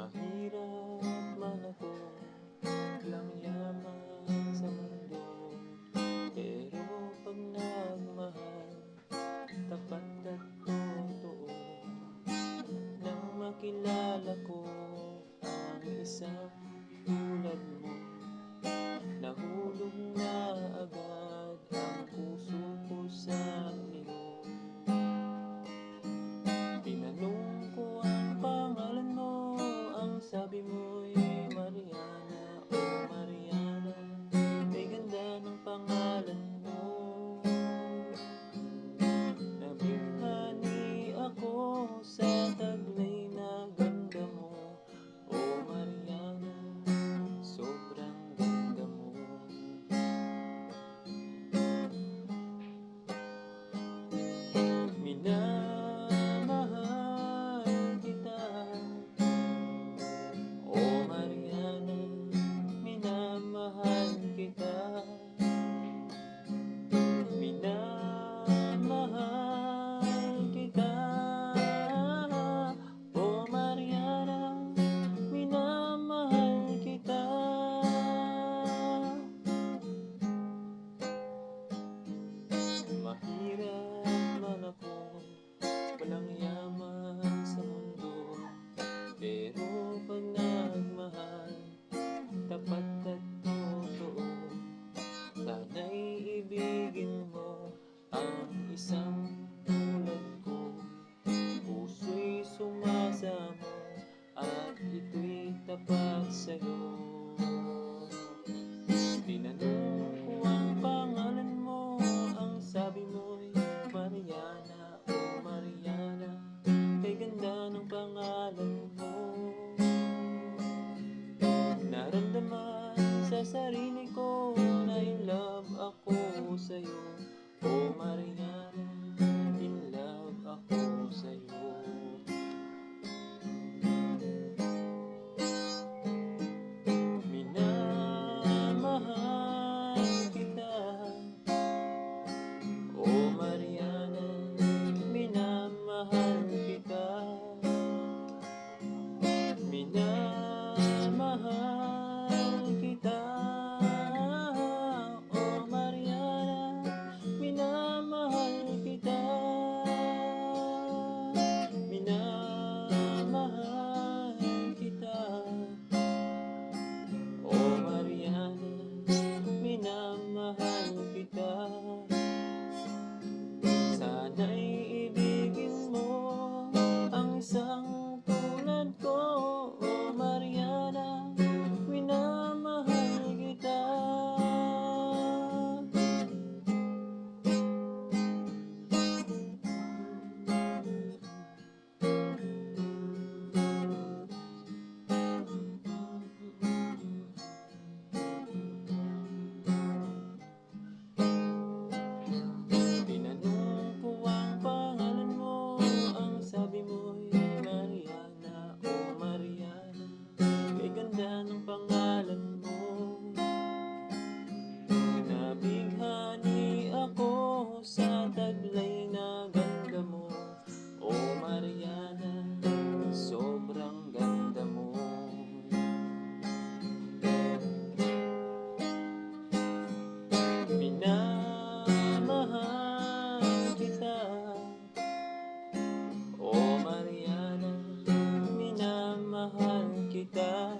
Mahirap man ako, walang yaman sa mundo, pero pag nagmahal, tapat at totoo. Nang makilala ko ang isang tulad mo, nahulog na agad ang puso ko sa iyo. Tinanong ko ang pangalan mo, ang sabi mo'y Mariana. Oh Mariana, may ganda ng pangalan mo. Nabighani ako sa taglay na ganda mo. Oh Mariana, sobrang ganda mo. Minamahal kita, oh Mariana, minamahal kita. Minamahal kita, oh Mariana, minamahal kita. Mahirap man ako, walang yaman sa mundo, pero pag nagmahal, tapat at totoo. Sana'y ibigin mo ang isang tulad ko. Puso'y sumasamo at ito'y tapat sa'yo. Tinanong ko ang pangalan mo, ang sabi mo'y Mariana. Oh Mariana, kay ganda ng pangalan mo. Naramdaman sa sarili ko na in love ako sa'yo. Oh Mariana, in love ako sa'yo. Minamahal kita, oh Mariana, minamahal kita. Minamahal kita, oh Mariana, minamahal kita. Minamahal kita, oh Mariana, minamahal kita. Sana'y ibigin mo ang isang tulad ko, oh Mariana, minamahal kita. Tinanong ko ang pangalan mo, ang sabi mo'y Mariana. Oh Mariana, kay ganda ng pangalan mo. Nabighani ako sa taglay na ganda mo. Oh Mariana, sobrang ganda mo. Minamahal kita, oh Mariana, minamahal kita.